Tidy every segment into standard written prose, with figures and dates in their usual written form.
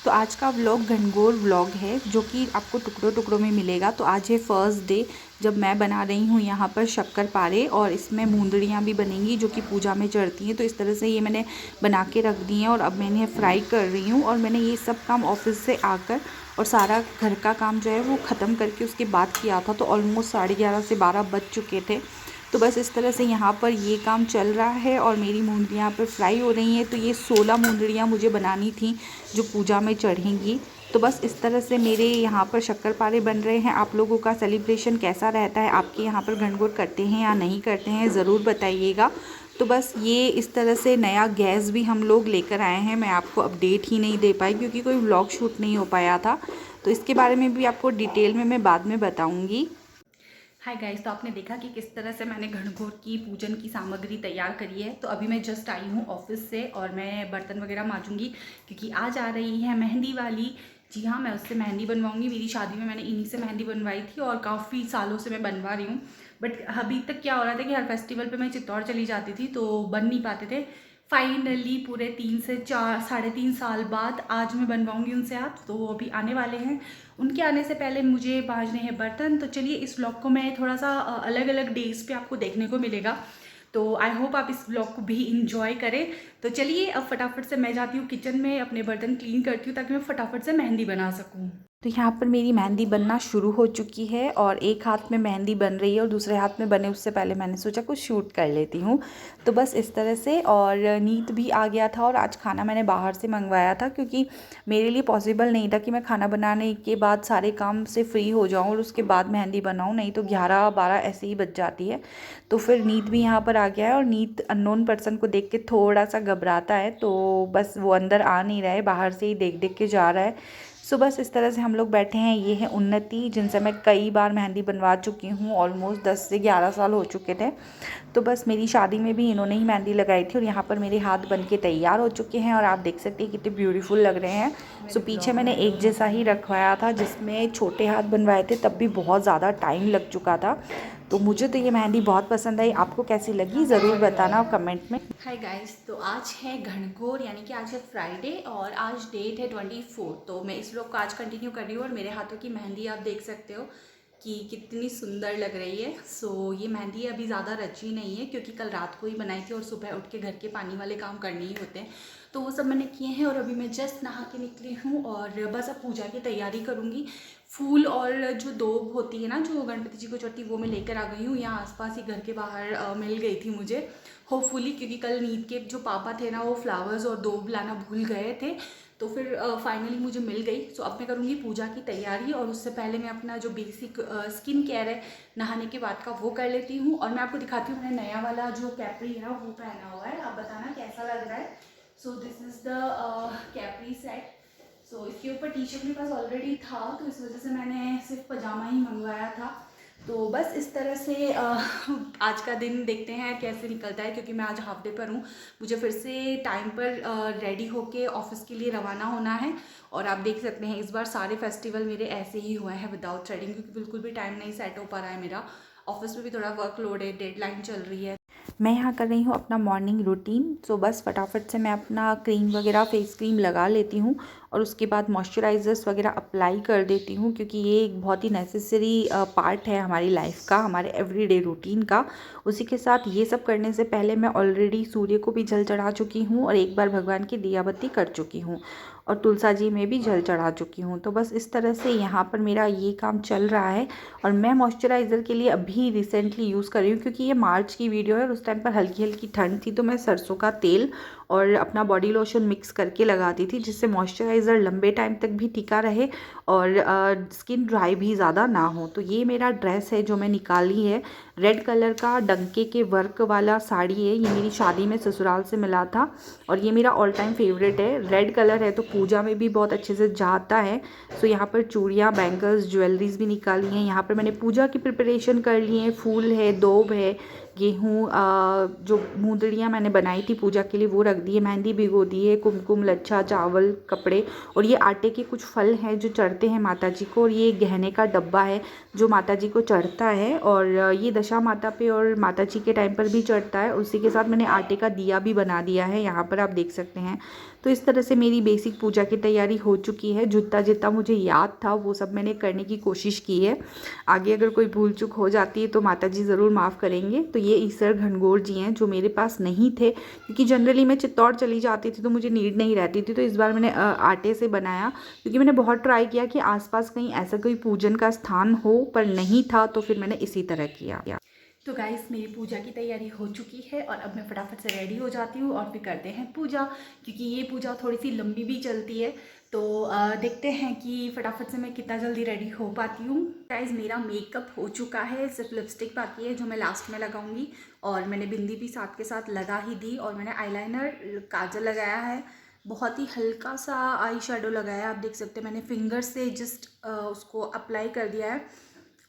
तो आज का व्लॉग घनघोर व्लॉग है जो कि आपको टुकड़ों टुकड़ों में मिलेगा। तो आज है फर्स्ट डे जब मैं बना रही हूँ यहाँ पर शक्करपारे, और इसमें मूंदड़ियाँ भी बनेंगी जो कि पूजा में चढ़ती हैं। तो इस तरह से ये मैंने बना के रख दी हैं और अब मैंने फ्राई कर रही हूँ। और मैंने ये सब काम ऑफिस से आकर और सारा घर का काम जो है वो ख़त्म करके उसके बाद किया था। तो ऑलमोस्ट 11:30 से 12 बज चुके थे। तो बस इस तरह से यहाँ पर ये काम चल रहा है और मेरी मूंगफलियाँ यहाँ पर फ्राई हो रही हैं। तो ये 16 मूंगफलियाँ मुझे बनानी थी जो पूजा में चढ़ेंगी। तो बस इस तरह से मेरे यहाँ पर शक्करपारे बन रहे हैं। आप लोगों का सेलिब्रेशन कैसा रहता है? आपके यहाँ पर घनघोर करते हैं या नहीं करते हैं, ज़रूर बताइएगा। तो बस ये इस तरह से नया गैस भी हम लोग लेकर आए हैं। मैं आपको अपडेट ही नहीं दे पाई क्योंकि कोई व्लॉग शूट नहीं हो पाया था। तो इसके बारे में भी आपको डिटेल में मैं बाद में बताऊँगी। हाय गाइस, तो आपने देखा कि किस तरह से मैंने घनघोर की पूजन की सामग्री तैयार करी है। तो अभी मैं जस्ट आई हूँ ऑफिस से और मैं बर्तन वगैरह मांजूंगी क्योंकि आज आ रही है मेहंदी वाली। जी हाँ, मैं उससे मेहंदी बनवाऊंगी। मेरी शादी में मैंने इन्हीं से मेहंदी बनवाई थी और काफ़ी सालों से मैं बनवा रही हूँ। बट अभी तक क्या हो रहा था कि हर फेस्टिवल पर मैं चित्तौड़ चली जाती थी तो बन नहीं पाते थे। फाइनली पूरे 3 से 4 3.5 साल बाद आज मैं बनवाऊंगी उनसे हाथ। तो वो अभी आने वाले हैं। उनके आने से पहले मुझे मांजने हैं बर्तन। तो चलिए, इस व्लॉग को मैं थोड़ा सा अलग अलग डेज पे आपको देखने को मिलेगा। तो आई होप आप इस व्लॉग को भी इंजॉय करें। तो चलिए, अब फटाफट से मैं जाती हूँ किचन में, अपने बर्तन क्लीन करती हूँ ताकि मैं फटाफट से मेहंदी बना सकूँ। तो यहाँ पर मेरी मेहंदी बनना शुरू हो चुकी है और एक हाथ में मेहंदी बन रही है और दूसरे हाथ में बने उससे पहले मैंने सोचा कुछ शूट कर लेती हूँ। तो बस इस तरह से। और नीत भी आ गया था और आज खाना मैंने बाहर से मंगवाया था क्योंकि मेरे लिए पॉसिबल नहीं था कि मैं खाना बनाने के बाद सारे काम से फ्री हो जाऊँ और उसके बाद मेहंदी बनाऊँ, नहीं तो 11-12 ऐसे ही बज जाती है। तो फिर नीत भी यहाँ पर आ गया है और नीत अननोन पर्सन को देख के थोड़ा सा घबराता है। तो बस वो अंदर आ नहीं रहा है, बाहर से ही देख देख के जा रहा है। सो बस इस तरह से हम लोग बैठे हैं। ये है उन्नति, जिनसे मैं कई बार मेहंदी बनवा चुकी हूँ। ऑलमोस्ट 10 से 11 साल हो चुके थे। तो बस मेरी शादी में भी इन्होंने ही मेहंदी लगाई थी और यहाँ पर मेरे हाथ बन के तैयार हो चुके हैं और आप देख सकते हैं कितने ब्यूटीफुल लग रहे हैं। सो पीछे मैंने एक जैसा ही रखवाया था जिसमें छोटे हाथ बनवाए थे, तब भी बहुत ज़्यादा टाइम लग चुका था। तो मुझे तो ये मेहंदी बहुत पसंद आई। आपको कैसी लगी ज़रूर बताना कमेंट में। हाय गाइस, तो आज है घनघोर, यानी कि आज है फ्राइडे और आज डेट है 24। तो मैं इस व्लॉग को आज कंटिन्यू कर रही हूँ और मेरे हाथों की मेहंदी आप देख सकते हो कि कितनी सुंदर लग रही है। सो ये मेहंदी अभी ज़्यादा रची नहीं है क्योंकि कल रात को ही बनाई थी और सुबह उठ के घर के पानी वाले काम करने ही होते हैं। तो वो सब मैंने किए हैं और अभी मैं जस्ट नहा के निकली हूँ और बस अब पूजा की तैयारी करूँगी। फूल और जो दोब होती है ना जो गणपति जी को चढ़ती, वो मैं लेकर आ गई हूँ। यहाँ आसपास ही घर के बाहर मिल गई थी मुझे, होपफुली, क्योंकि कल नीत के जो पापा थे ना वो फ्लावर्स और दोब लाना भूल गए थे। तो फिर फाइनली मुझे मिल गई। सो अब मैं करूँगी पूजा की तैयारी और उससे पहले मैं अपना जो बेसिक स्किन केयर है नहाने के बाद का वो कर लेती हूँ। और मैं आपको दिखाती हूँ, मैंने नया वाला जो कैप्री है ना वो पहना हुआ है। आप बताना कैसा लग रहा है। So this is the Capri set. So इसके ऊपर टी शर्ट मेरे पास ऑलरेडी था तो इस वजह से मैंने सिर्फ पजामा ही मंगवाया था। तो बस इस तरह से आज का दिन देखते हैं कैसे निकलता है, क्योंकि मैं आज हाफ डे पर हूँ। मुझे फिर से टाइम पर रेडी होके ऑफिस के लिए रवाना होना है। और आप देख सकते हैं इस बार सारे फेस्टिवल मेरे ऐसे ही हुए हैं विदाउट थ्रेडिंग, क्योंकि बिल्कुल भी टाइम नहीं सेट हो पा रहा है मेरा। ऑफिस में भी थोड़ा वर्कलोड है, डेडलाइन चल रही है। मैं यहाँ कर रही हूँ अपना मॉर्निंग रूटीन। सो बस फटाफट से मैं अपना क्रीम वगैरह, फेस क्रीम लगा लेती हूँ और उसके बाद मॉइस्चराइज़र्स वगैरह अप्लाई कर देती हूँ, क्योंकि ये एक बहुत ही नेसेसरी पार्ट है हमारी लाइफ का, हमारे एवरीडे रूटीन का। उसी के साथ ये सब करने से पहले मैं ऑलरेडी सूर्य को भी जल चढ़ा चुकी हूँ और एक बार भगवान की दिया बत्ती कर चुकी हूँ और तुलसा जी में भी जल चढ़ा चुकी हूँ। तो बस इस तरह से यहाँ पर मेरा ये काम चल रहा है। और मैं मॉइस्चराइज़र के लिए अभी रिसेंटली यूज़ कर रही हूँ, क्योंकि ये मार्च की वीडियो है और उस टाइम पर हल्की हल्की ठंड थी। तो मैं सरसों का तेल और अपना बॉडी लोशन मिक्स करके लगाती थी, जिससे मॉइस्चराइज़र लंबे टाइम तक भी टिका रहे और स्किन ड्राई भी ज़्यादा ना हो। तो ये मेरा ड्रेस है जो मैं निकाली है, रेड कलर का डंके के वर्क वाला साड़ी है। ये मेरी शादी में ससुराल से मिला था और ये मेरा ऑल टाइम फेवरेट है। रेड कलर है तो पूजा में भी बहुत अच्छे से जाता है। सो यहाँ पर चूड़ियाँ, बैंगल्स, ज्वेलरीज भी निकाली हैं। यहाँ पर मैंने पूजा की प्रिपरेशन कर ली है। फूल है, दोब है, गेहूँ, जो मूंदड़ियाँ मैंने बनाई थी पूजा के लिए वो रख दी है, मेहंदी भिगो दी है, कुमकुम, लच्छा, चावल, कपड़े, और ये आटे के कुछ फल हैं जो चढ़ते हैं माता जी को। और ये गहने का डब्बा है जो माता जी को चढ़ता है और ये दशा माता पे और माता जी के टाइम पर भी चढ़ता है। उसी के साथ मैंने आटे का दिया भी बना दिया है, यहाँ पर आप देख सकते हैं। तो इस तरह से मेरी बेसिक पूजा की तैयारी हो चुकी है। जितना जितना मुझे याद था वो सब मैंने करने की कोशिश की है। आगे अगर कोई भूल चूक हो जाती है तो माता जी ज़रूर माफ़ करेंगे। तो ये ईसर घनघोर जी हैं जो मेरे पास नहीं थे, क्योंकि जनरली मैं चित्तौड़ चली जाती थी तो मुझे नीड नहीं रहती थी। तो इस बार मैंने आटे से बनाया, क्योंकि मैंने बहुत ट्राई किया कि आसपास कहीं ऐसा कोई पूजन का स्थान हो, पर नहीं था, तो फिर मैंने इसी तरह किया। तो गाइस मेरी पूजा की तैयारी हो चुकी है और अब मैं फटाफट से रेडी हो जाती हूँ और फिर करते हैं पूजा, क्योंकि ये पूजा थोड़ी सी लंबी भी चलती है। तो देखते हैं कि फटाफट से मैं कितना जल्दी रेडी हो पाती हूँ। गाइस मेरा मेकअप हो चुका है, सिर्फ लिपस्टिक बाकी है जो मैं लास्ट में लगाऊंगी, और मैंने बिंदी भी साथ के साथ लगा ही दी, और मैंने आईलाइनर काजल लगाया है, बहुत ही हल्का सा आई शेडो लगाया है। आप देख सकते हैं मैंने फिंगर से जस्ट उसको अप्लाई कर दिया है,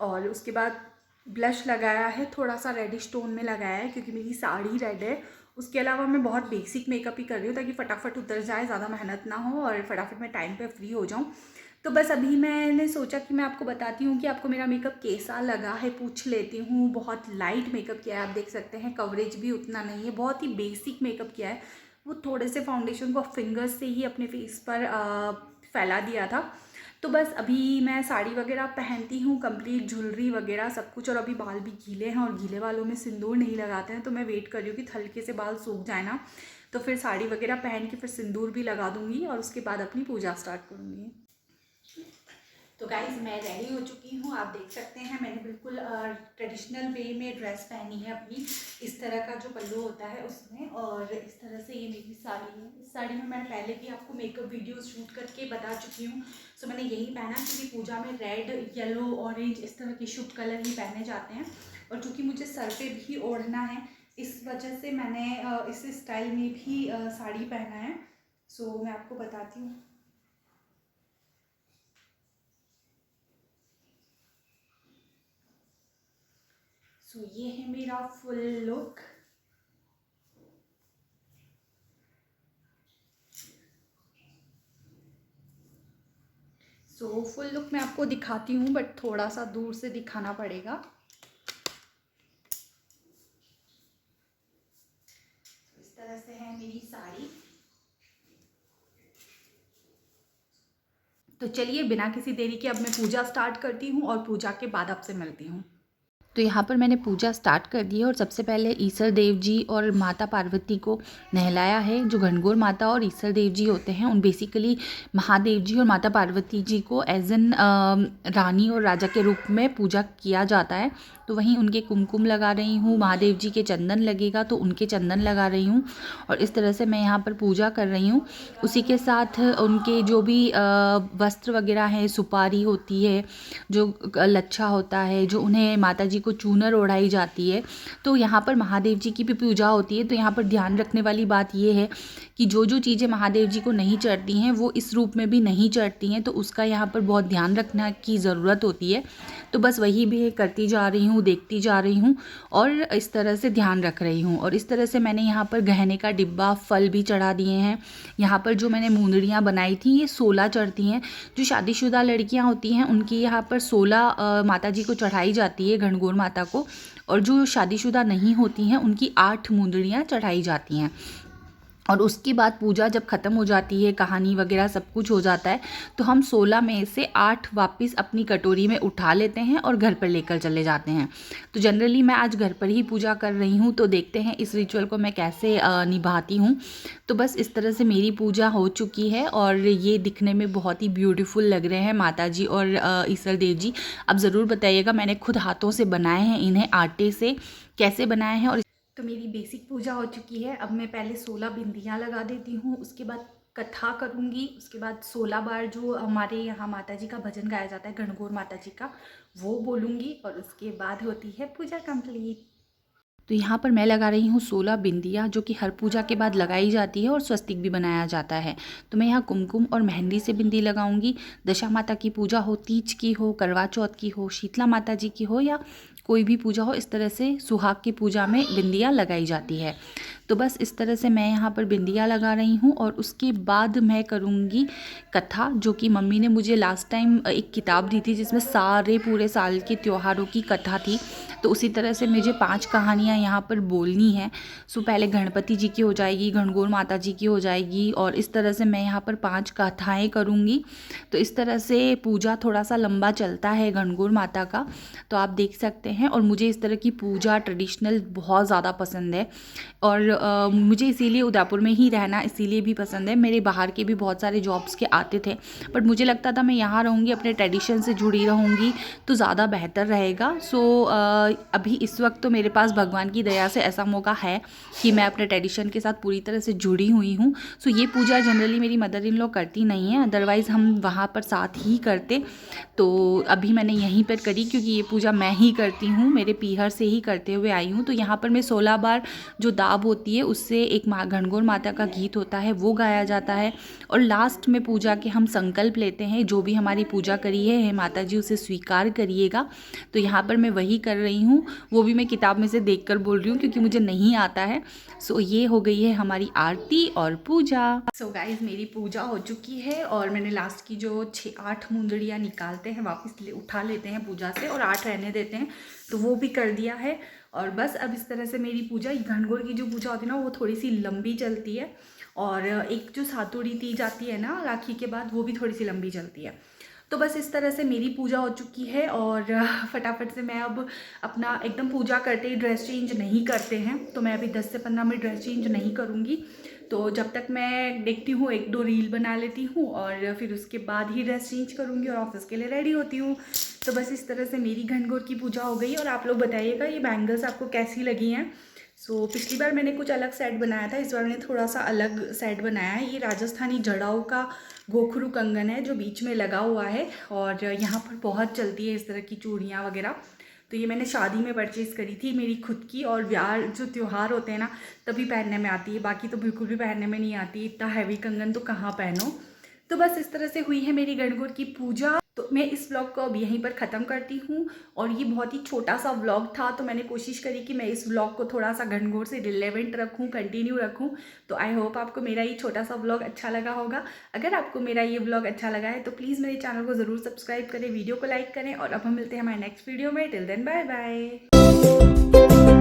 और उसके बाद ब्लश लगाया है, थोड़ा सा रेडिश टोन में लगाया है क्योंकि मेरी साड़ी रेड है। उसके अलावा मैं बहुत बेसिक मेकअप ही कर रही हूँ ताकि फटाफट उतर जाए, ज़्यादा मेहनत ना हो और फटाफट मैं टाइम पे फ्री हो जाऊँ। तो बस अभी मैंने सोचा कि मैं आपको बताती हूँ कि आपको मेरा मेकअप कैसा लगा है, पूछ लेती हूँ। बहुत लाइट मेकअप किया है, आप देख सकते हैं, कवरेज भी उतना नहीं है, बहुत ही बेसिक मेकअप किया है। वो थोड़े से फाउंडेशन को फिंगर्स से ही अपने फेस पर फैला दिया था। तो बस अभी मैं साड़ी वगैरह पहनती हूँ, कंप्लीट ज्वेलरी वगैरह सब कुछ, और अभी बाल भी गीले हैं और गीले बालों में सिंदूर नहीं लगाते हैं, तो मैं वेट कर रही हूँ कि हल्के से बाल सूख जाए ना, तो फिर साड़ी वगैरह पहन के फिर सिंदूर भी लगा दूँगी और उसके बाद अपनी पूजा स्टार्ट करूँगी। तो गाइज मैं रेडी हो चुकी हूँ, आप देख सकते हैं मैंने बिल्कुल ट्रेडिशनल वे में ड्रेस पहनी है अपनी, इस तरह का जो पल्लू होता है उसमें, और इस तरह से ये मेरी साड़ी है। इस साड़ी में मैंने पहले भी आपको मेकअप वीडियो शूट करके बता चुकी हूँ। सो मैंने यही पहना क्योंकि पूजा में रेड, येलो, ऑरेंज इस तरह के शुभ कलर ही पहने जाते हैं, और चूँकि मुझे सर पे भी ओढ़ना है इस वजह से मैंने इस स्टाइल में भी साड़ी पहना है। सो मैं आपको बताती हूँ। सो ये है मेरा full look. So full look मैं आपको दिखाती हूँ, बट थोड़ा सा दूर से दिखाना पड़ेगा। इस तरह से है मेरी साड़ी। तो चलिए बिना किसी देरी के अब मैं पूजा स्टार्ट करती हूँ और पूजा के बाद आपसे मिलती हूँ। तो यहाँ पर मैंने पूजा स्टार्ट कर दी है, और सबसे पहले ईसर देव जी और माता पार्वती को नहलाया है। जो घनघोर माता और ईसर देव जी होते हैं उन बेसिकली महादेव जी और माता पार्वती जी को एज एन रानी और राजा के रूप में पूजा किया जाता है। तो वहीं उनके कुमकुम लगा रही हूँ, महादेव जी के चंदन लगेगा तो उनके चंदन लगा रही हूँ, और इस तरह से मैं यहाँ पर पूजा कर रही हूँ। उसी के साथ उनके जो भी वस्त्र वगैरह हैं, सुपारी होती है, जो लच्छा होता है, जो उन्हें माता जी को चूनर ओढ़ाई जाती है। तो यहाँ पर महादेव जी की भी पूजा होती है। तो यहाँ पर ध्यान रखने वाली बात ये है कि जो जो चीज़ें महादेव जी को नहीं चढ़ती हैं वो इस रूप में भी नहीं चढ़ती हैं, तो उसका यहाँ पर बहुत ध्यान रखना की ज़रूरत होती है। तो बस वही भी करती जा रही हूँ, देखती जा रही हूँ और इस तरह से ध्यान रख रही हूँ। और इस तरह से मैंने यहाँ पर गहने का डिब्बा, फल भी चढ़ा दिए हैं। यहाँ पर जो मैंने मुंदड़ियाँ बनाई थी ये 16 चढ़ती हैं। जो शादीशुदा लड़कियाँ होती हैं उनकी यहाँ पर 16 माता जी को चढ़ाई जाती है, घनघोर माता को, और जो शादीशुदा नहीं होती हैं उनकी 8 मुंदड़ियाँ चढ़ाई जाती हैं। और उसके बाद पूजा जब ख़त्म हो जाती है, कहानी वगैरह सब कुछ हो जाता है, तो हम 16 में से 8 वापस अपनी कटोरी में उठा लेते हैं और घर पर लेकर चले जाते हैं। तो जनरली मैं आज घर पर ही पूजा कर रही हूँ, तो देखते हैं इस रिचुअल को मैं कैसे निभाती हूँ। तो बस इस तरह से मेरी पूजा हो चुकी है, और ये दिखने में बहुत ही ब्यूटीफुल लग रहे हैं माता जी और ईसर देव जी। अब ज़रूर बताइएगा, मैंने खुद हाथों से बनाए हैं इन्हें, आटे से कैसे बनाए हैं। और तो मेरी बेसिक पूजा हो चुकी है। अब मैं पहले 16 बिंदियाँ लगा देती हूँ, उसके बाद कथा करूँगी, उसके बाद 16 बार जो हमारे यहाँ माता जी का भजन गाया जाता है, घनघोर माता जी का, वो बोलूँगी, और उसके बाद होती है पूजा कंप्लीट। तो यहाँ पर मैं लगा रही हूँ 16 बिंदियाँ, जो कि हर पूजा के बाद लगाई जाती है और स्वस्तिक भी बनाया जाता है। तो मैं यहाँ कुमकुम और मेहंदी से बिंदी लगाऊंगी। दशा माता की पूजा हो, तीज की हो, करवा चौथ की हो, शीतला माता जी की हो, या कोई भी पूजा हो इस तरह से सुहाग की पूजा में बिंदिया लगाई जाती है। तो बस इस तरह से मैं यहाँ पर बिंदिया लगा रही हूँ और उसके बाद मैं करूँगी कथा, जो कि मम्मी ने मुझे लास्ट टाइम एक किताब दी थी जिसमें सारे पूरे साल के त्योहारों की कथा थी। तो उसी तरह से मुझे 5 कहानियाँ यहाँ पर बोलनी है। सो पहले गणपति जी की हो जाएगी, गणगौर माता जी की हो जाएगी और इस तरह से मैं यहाँ पर 5 कथाएँ करूँगी। तो इस तरह से पूजा थोड़ा सा लंबा चलता है गणगौर माता का, तो आप देख सकते हैं। और मुझे इस तरह की पूजा ट्रेडिशनल बहुत ज़्यादा पसंद है और मुझे इसीलिए उदयपुर में ही रहना इसीलिए भी पसंद है। मेरे बाहर के भी बहुत सारे जॉब्स के आते थे, बट मुझे लगता था मैं यहाँ रहूँगी, अपने ट्रेडिशन से जुड़ी रहूँगी तो ज़्यादा बेहतर रहेगा। सो अभी इस वक्त तो मेरे पास भगवान की दया से ऐसा मौका है कि मैं अपने ट्रेडिशन के साथ पूरी तरह से जुड़ी हुई हूँ। सो ये पूजा जनरली मेरी मदर इन लॉ करती नहीं है, अदरवाइज़ हम वहाँ पर साथ ही करते। तो अभी मैंने यहीं पर करी क्योंकि ये पूजा मैं ही करती हूँ, मेरे पीहर से ही करते हुए आई हूँ। तो यहाँ पर मैं 16 बार जो दाब होती है उससे एक गणगौर माता का गीत होता है वो गाया जाता है और लास्ट में पूजा के हम संकल्प लेते हैं, जो भी हमारी पूजा करी है हे माता जी उसे स्वीकार करिएगा। तो यहाँ पर मैं वही कर रही हूँ, वो भी मैं किताब में से देखकर बोल रही हूँ क्योंकि मुझे नहीं आता है। सो ये हो गई है हमारी आरती और पूजा। सो गाइज मेरी पूजा हो चुकी है और मैंने लास्ट की जो 6-8 मुंदड़ियाँ निकालते हैं वापस उठा लेते हैं पूजा से और 8 रहने देते हैं, तो वो भी कर दिया है। और बस अब इस तरह से मेरी पूजा, गणगौर की जो पूजा होती है ना वो थोड़ी सी लंबी चलती है और एक जो सातोड़ी दी जाती है ना राखी के बाद वो भी थोड़ी सी लंबी चलती है। तो बस इस तरह से मेरी पूजा हो चुकी है और फटाफट से मैं अब अपना एकदम पूजा करते ही ड्रेस चेंज नहीं करते हैं, तो मैं अभी 10 से 15 मिनट ड्रेस चेंज नहीं करूँगी। तो जब तक मैं देखती हूँ 1-2 रील बना लेती हूँ और फिर उसके बाद ही ड्रेस चेंज करूँगी और ऑफिस के लिए रेडी होती हूँ। तो बस इस तरह से मेरी गणगौर की पूजा हो गई और आप लोग बताइएगा ये बैंगल्स आपको कैसी लगी हैं। सो पिछली बार मैंने कुछ अलग सेट बनाया था, इस बार मैंने थोड़ा सा अलग सेट बनाया है। ये राजस्थानी जड़ाऊ का गोखरू कंगन है जो बीच में लगा हुआ है और यहाँ पर बहुत चलती है इस तरह की चूड़ियाँ वगैरह। तो ये मैंने शादी में परचेज़ करी थी मेरी खुद की, और ब्याह जो त्यौहार होते हैं ना तभी पहनने में आती है, बाकी तो बिल्कुल भी पहनने में नहीं आती। इतना हैवी कंगन तो कहाँ पहनो। तो बस इस तरह से हुई है मेरी गणगौर की पूजा। तो मैं इस व्लॉग को अब यहीं पर ख़त्म करती हूँ और ये बहुत ही छोटा सा व्लॉग था, तो मैंने कोशिश करी कि मैं इस व्लॉग को थोड़ा सा गणगौर से रिलेवेंट रखूँ, कंटिन्यू रखूँ। तो आई होप आपको मेरा ये छोटा सा व्लॉग अच्छा लगा होगा। अगर आपको मेरा ये व्लॉग अच्छा लगा है तो प्लीज़ मेरे चैनल को ज़रूर सब्सक्राइब करें, वीडियो को लाइक करें और अब हम मिलते हैं हमारे नेक्स्ट वीडियो में। Till then bye bye.